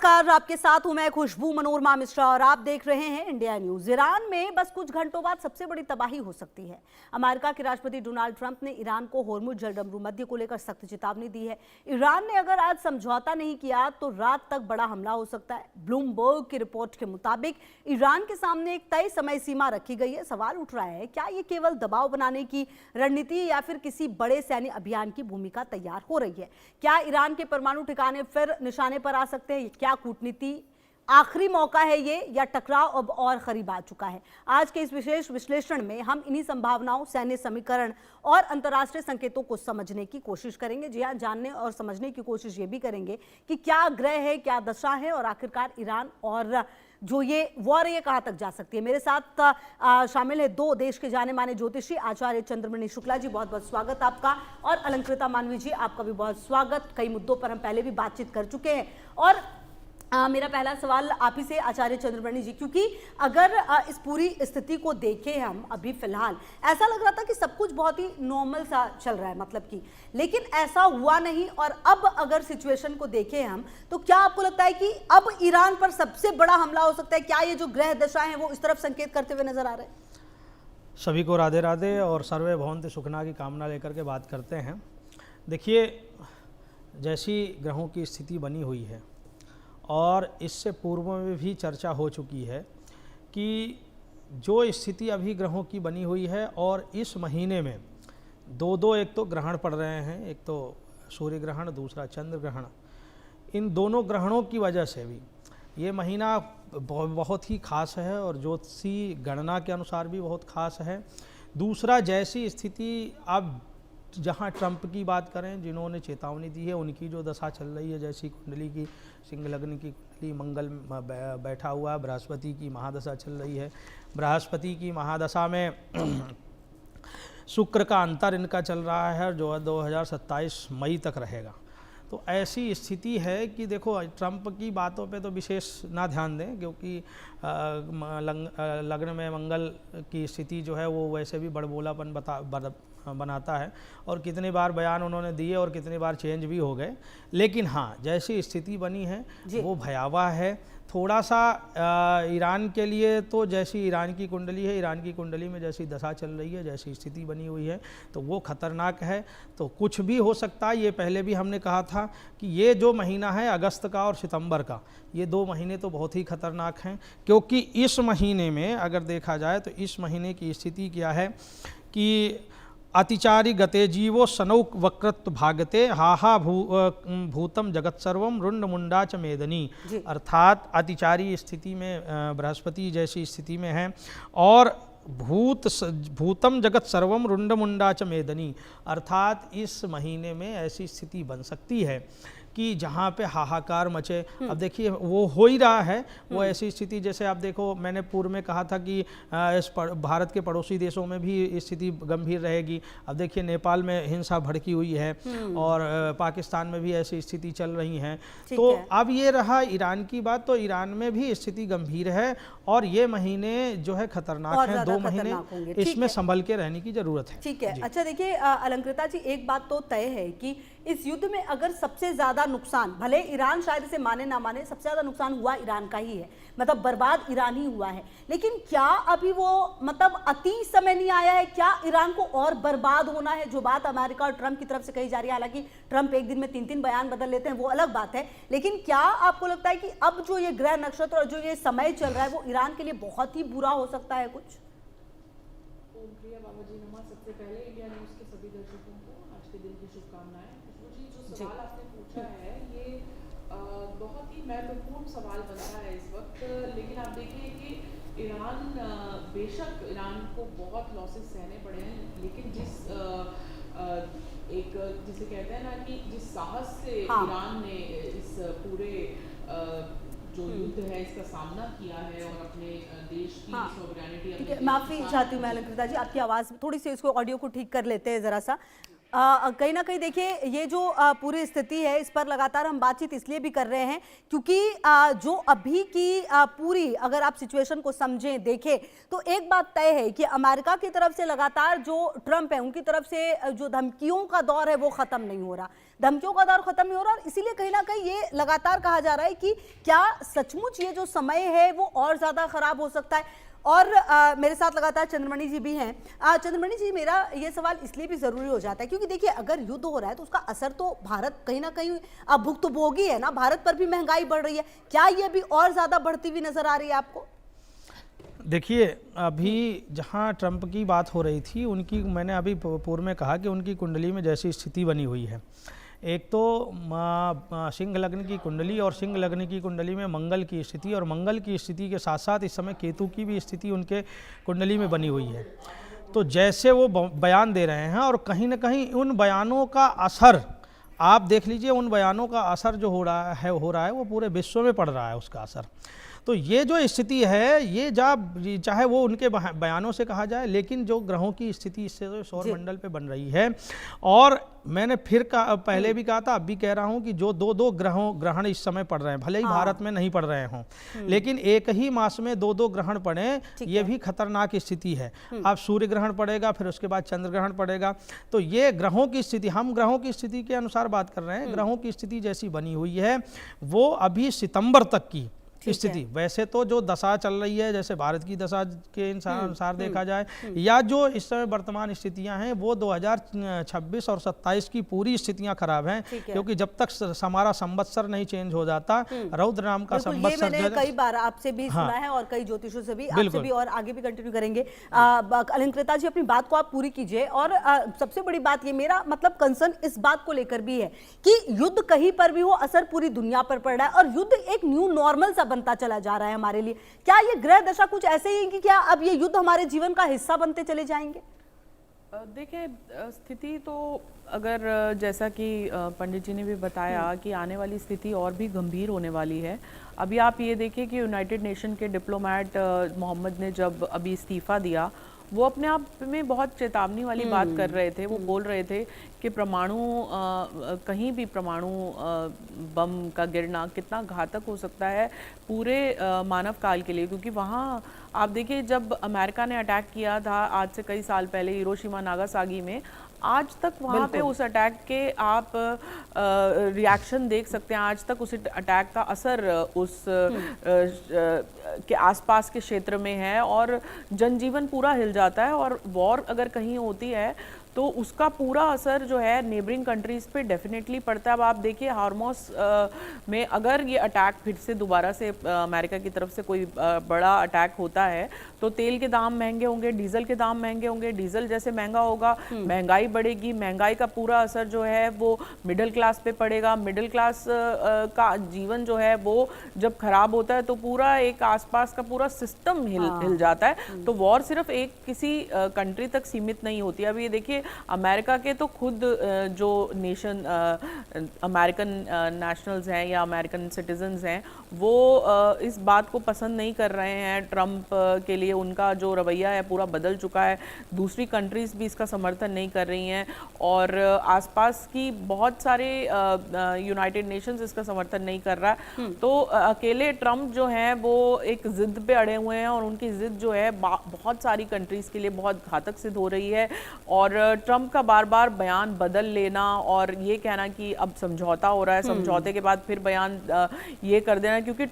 नमस्कार, आपके साथ हूं मैं खुशबू मनोरमा मिश्रा और आप देख रहे हैं इंडिया न्यूज। ईरान में बस कुछ घंटों बाद सबसे बड़ी तबाही हो सकती है। अमेरिका के राष्ट्रपति डोनाल्ड ट्रंप ने ईरान को होर्मुज जलडमरू मध्य को लेकर सख्त चेतावनी दी है। ईरान ने अगर आज समझौता नहीं किया तो रात तक बड़ा हमला हो सकता है। ब्लूमबर्ग की रिपोर्ट के मुताबिक ईरान के सामने एक तय समय सीमा रखी गई है। सवाल उठ रहा है, क्या ये केवल दबाव बनाने की रणनीति या फिर किसी बड़े सैन्य अभियान की भूमिका तैयार हो रही है? क्या ईरान के परमाणु ठिकाने फिर निशाने पर आ सकते हैं? क्या कूटनीति आखिरी मौका है ये, या टकराव अब और करीब आ चुका है? आज के इस विशेष विश्लेषण में हम इन्हीं संभावनाओं, सैन्य समीकरण और अंतर्राष्ट्रीय संकेतों को समझने की कोशिश करेंगे। जी हां, जानने और समझने की कोशिश ये भी करेंगे कि क्या ग्रह है, क्या दशा है और आखिरकार ईरान और जो ये वॉर ये कहां तक जा सकती है। मेरे साथ शामिल है दो देश के जाने माने ज्योतिषी आचार्य चंद्रमणि शुक्ला जी, बहुत बहुत स्वागत आपका, और अलंकृता मानवी जी, आपका भी बहुत स्वागत। कई मुद्दों पर हम पहले भी बातचीत कर चुके हैं और मेरा पहला सवाल आप ही से आचार्य चंद्रमणि जी, क्योंकि अगर इस पूरी स्थिति को देखें हम अभी फिलहाल, ऐसा लग रहा था कि सब कुछ बहुत ही नॉर्मल सा चल रहा है, मतलब कि, लेकिन ऐसा हुआ नहीं। और अब अगर सिचुएशन को देखें हम, तो क्या आपको लगता है कि अब ईरान पर सबसे बड़ा हमला हो सकता है? क्या ये जो ग्रह दशाएं हैं वो इस तरफ संकेत करते हुए नजर आ रहे हैं? सभी को राधे राधे और सर्वे भवन्तु सुखना की कामना लेकर के बात करते हैं। देखिए, जैसी ग्रहों की स्थिति बनी हुई है और इससे पूर्व में भी चर्चा हो चुकी है कि जो स्थिति अभी ग्रहों की बनी हुई है, और इस महीने में दो एक तो ग्रहण पड़ रहे हैं, एक तो सूर्य ग्रहण, दूसरा चंद्र ग्रहण। इन दोनों ग्रहणों की वजह से भी ये महीना बहुत ही खास है और ज्योतिषी गणना के अनुसार भी बहुत खास है। दूसरा, जैसी स्थिति अब जहाँ ट्रंप की बात करें, जिन्होंने चेतावनी दी है, उनकी जो दशा चल रही है, जैसी कुंडली की सिंह लग्न की कुंडली, मंगल बैठा हुआ है, बृहस्पति की महादशा चल रही है। बृहस्पति की महादशा में शुक्र का अंतर इनका चल रहा है जो 2027 मई तक रहेगा। तो ऐसी स्थिति है कि देखो, ट्रंप की बातों पे तो विशेष ना ध्यान दें, क्योंकि लग्न में मंगल की स्थिति जो है वो वैसे भी बड़बोलापन बनाता है, और कितनी बार बयान उन्होंने दिए और कितनी बार चेंज भी हो गए। लेकिन हाँ, जैसी स्थिति बनी है वो भयावह है। थोड़ा सा ईरान के लिए तो जैसी ईरान की कुंडली है, ईरान की कुंडली में जैसी दशा चल रही है, जैसी स्थिति बनी हुई है, तो वो खतरनाक है। तो कुछ भी हो सकता है। ये पहले भी हमने कहा था कि ये जो महीना है अगस्त का और सितंबर का, ये 2 महीने तो बहुत ही खतरनाक हैं, क्योंकि इस महीने में अगर देखा जाए तो इस महीने की स्थिति क्या है कि अतिचारी गते जीवो सनौक वक्रत्व भागते हाहा भूतम जगत सर्वम रुंड मुंडा च मेदनी। अर्थात अतिचारी स्थिति में बृहस्पति जैसी स्थिति में है, और भूतम जगत सर्वम रुंड मुंडा च मेदनी, अर्थात इस महीने में ऐसी स्थिति बन सकती है कि जहाँ पे हाहाकार मचे। अब देखिए, वो हो ही रहा है। वो ऐसी स्थिति, जैसे आप देखो, मैंने पूर्व में कहा था कि इस भारत के पड़ोसी देशों में भी स्थिति गंभीर रहेगी। अब देखिए, नेपाल में हिंसा भड़की हुई है और पाकिस्तान में भी ऐसी स्थिति चल रही हैं। तो अब ये रहा ईरान की बात, तो ईरान में भी स्थिति गंभीर है और ये महीने जो है खतरनाक है। 2 महीने इसमें संभल के रहने की जरूरत है। ठीक है। अच्छा, देखिए अलंकृता जी, एक बात तो तय है कि इस युद्ध में अगर सबसे ज्यादा नुकसान, भले ईरान शायद इसे माने ना माने, सबसे ज्यादा नुकसान हुआ ईरान का ही है, मतलब बर्बाद ईरान ही हुआ है। लेकिन क्या अभी वो मतलब अति समय नहीं आया है? क्या ईरान को और बर्बाद होना है? जो बात अमेरिका और ट्रंप की तरफ से कही जा रही है, हालांकि ट्रंप एक दिन में 3-3 बयान बदल लेते हैं, वो अलग बात है, लेकिन क्या आपको लगता है कि अब जो ये ग्रह नक्षत्र और जो ये समय चल रहा है वो ईरान के लिए बहुत ही बुरा हो सकता है? कुछ सबसे पहले इंडिया न्यूज के सभी दर्शकों को आज के दिन की शुभकामनाएं। जो सवाल आपने पूछा है ये बहुत ही महत्वपूर्ण सवाल बनता है इस वक्त। लेकिन आप देखिए कि ईरान, बेशक ईरान को बहुत लॉसेस सहने पड़े हैं, लेकिन जिसे कहते हैं ना कि जिस साहस से ईरान ने इस पूरे जो युद्ध है इसका सामना किया है और अपने देश की सॉवरेनिटी। माफी चाहती हूँ मैं अलंकृता जी, आपकी आवाज थोड़ी सी, इसको ऑडियो को ठीक कर लेते हैं जरा सा। कहीं ना कहीं देखिए, ये जो पूरी स्थिति है इस पर लगातार हम बातचीत इसलिए भी कर रहे हैं क्योंकि जो अभी की पूरी अगर आप सिचुएशन को समझें, देखें, तो एक बात तय है कि अमेरिका की तरफ से लगातार जो ट्रंप है उनकी तरफ से जो धमकियों का दौर है वो खत्म नहीं हो रहा। धमकियों का दौर खत्म नहीं हो रहा, और इसीलिए कहीं ना कहीं ये लगातार कहा जा रहा है कि क्या सचमुच ये जो समय है वो और ज्यादा खराब हो सकता है। और मेरे साथ लगातार चंद्रमणि जी भी हैं। चंद्रमणि जी, मेरा ये सवाल इसलिए भी जरूरी हो जाता है क्योंकि देखिए, अगर युद्ध हो रहा है तो उसका असर तो भारत कहीं ना कहीं भुक्तभोगी है ना, भारत पर भी महंगाई बढ़ रही है। क्या ये भी और ज्यादा बढ़ती हुई नजर आ रही है आपको? देखिए, अभी जहाँ ट्रंप की बात हो रही थी, उनकी मैंने अभी पूर्व में कहा कि उनकी कुंडली में जैसी स्थिति बनी हुई है, एक तो सिंह लग्न की कुंडली, और सिंह लग्न की कुंडली में मंगल की स्थिति, और मंगल की स्थिति के साथ साथ इस समय केतु की भी स्थिति उनके कुंडली में बनी हुई है। तो जैसे वो बयान दे रहे हैं, और कहीं ना कहीं उन बयानों का असर आप देख लीजिए, उन बयानों का असर जो हो रहा है वो पूरे विश्व में पड़ रहा है उसका असर। तो ये जो स्थिति है, ये चाहे वो उनके बयानों से कहा जाए, लेकिन जो ग्रहों की स्थिति इससे तो सौर मंडल पे बन रही है, और मैंने फिर पहले भी कहा था, अब भी कह रहा हूं कि जो दो ग्रहण इस समय पड़ रहे हैं, भले ही भारत में नहीं पड़ रहे हों, लेकिन एक ही मास में दो ग्रहण पड़े, ये भी खतरनाक स्थिति है। अब सूर्य ग्रहण पड़ेगा, फिर उसके बाद चंद्र ग्रहण पड़ेगा। तो ये ग्रहों की स्थिति, हम ग्रहों की स्थिति के अनुसार बात कर रहे हैं, ग्रहों की स्थिति जैसी बनी हुई है वो अभी सितंबर तक की स्थिति, वैसे तो जो दशा चल रही है, जैसे भारत की दशा के अनुसार देखा जाए, या जो इस समय वर्तमान स्थितियां हैं, वो 2026 और 27 की पूरी स्थितियां खराब हैं, क्योंकि जब तक हमारा संवत्सर नहीं चेंज हो जाता, रौद्र नाम का संवत्सर, मैंने कई बार आपसे भी सुना है और कई ज्योतिषों से भी, आपसे भी, और आगे भी कंटिन्यू करेंगे। अलंकृता जी, अपनी बात को आप पूरी कीजिए। और सबसे बड़ी बात ये, मेरा मतलब कंसर्न इस बात को लेकर भी है कि युद्ध कहीं पर भी हो, असर पूरी दुनिया पर पड़ रहा है, और युद्ध एक न्यू नॉर्मल सा बनता चला जा रहा है हमारे लिए। क्या ये ग्रह दशा कुछ ऐसे ही है कि क्या अब ये युद्ध हमारे जीवन का हिस्सा बनते चले जाएंगे? देखिए, स्थिति तो अगर जैसा कि पंडित जी ने भी बताया कि आने वाली स्थिति और भी गंभीर होने वाली है। अभी आप ये देखिए कि यूनाइटेड नेशन के डिप्लोमेट मोहम्मद ने जब अभी इस्तीफा दिया, वो अपने आप में बहुत चेतावनी वाली बात कर रहे थे। वो बोल रहे थे कि कहीं भी परमाणु बम का गिरना कितना घातक हो सकता है पूरे मानव काल के लिए, क्योंकि वहाँ आप देखिए, जब अमेरिका ने अटैक किया था आज से कई साल पहले हिरोशिमा नागासाकी में, आज तक वहाँ पे उस अटैक के आप रिएक्शन देख सकते हैं। आज तक उस अटैक का असर उस के आसपास के क्षेत्र में है, और जनजीवन पूरा हिल जाता है। और वॉर अगर कहीं होती है तो उसका पूरा असर जो है नेबरिंग कंट्रीज़ पे डेफिनेटली पड़ता है। अब आप देखिए, हार्मोस में अगर ये अटैक फिर से दोबारा से अमेरिका की तरफ से कोई बड़ा अटैक होता है, तो तेल के दाम महंगे होंगे, डीजल के दाम महंगे होंगे। डीजल जैसे महंगा होगा, महंगाई बढ़ेगी, महंगाई का पूरा असर जो है वो मिडिल क्लास पे पड़ेगा। मिडिल क्लास का जीवन जो है वो जब खराब होता है तो पूरा एक आसपास का पूरा सिस्टम हिल जाता है। तो वॉर सिर्फ एक किसी कंट्री तक सीमित नहीं होती। अब ये देखिए, अमेरिका के तो खुद जो नेशन अमेरिकन नेशनल्स हैं या अमेरिकन सिटीजन्स हैं, वो इस बात को पसंद नहीं कर रहे हैं। ट्रंप के लिए उनका जो रवैया है पूरा बदल चुका है। दूसरी कंट्रीज़ भी इसका समर्थन नहीं कर रही हैं, और आसपास की बहुत सारे यूनाइटेड नेशंस इसका समर्थन नहीं कर रहा। तो अकेले ट्रंप जो हैं वो एक ज़िद पे अड़े हुए हैं, और उनकी ज़िद जो है बहुत सारी कंट्रीज़ के लिए बहुत घातक सिद्ध हो रही है। और ट्रंप का बार बार बयान बदल लेना और ये कहना कि अब समझौता हो रहा है, समझौते के बाद फिर बयान ये कर देना, क्योंकि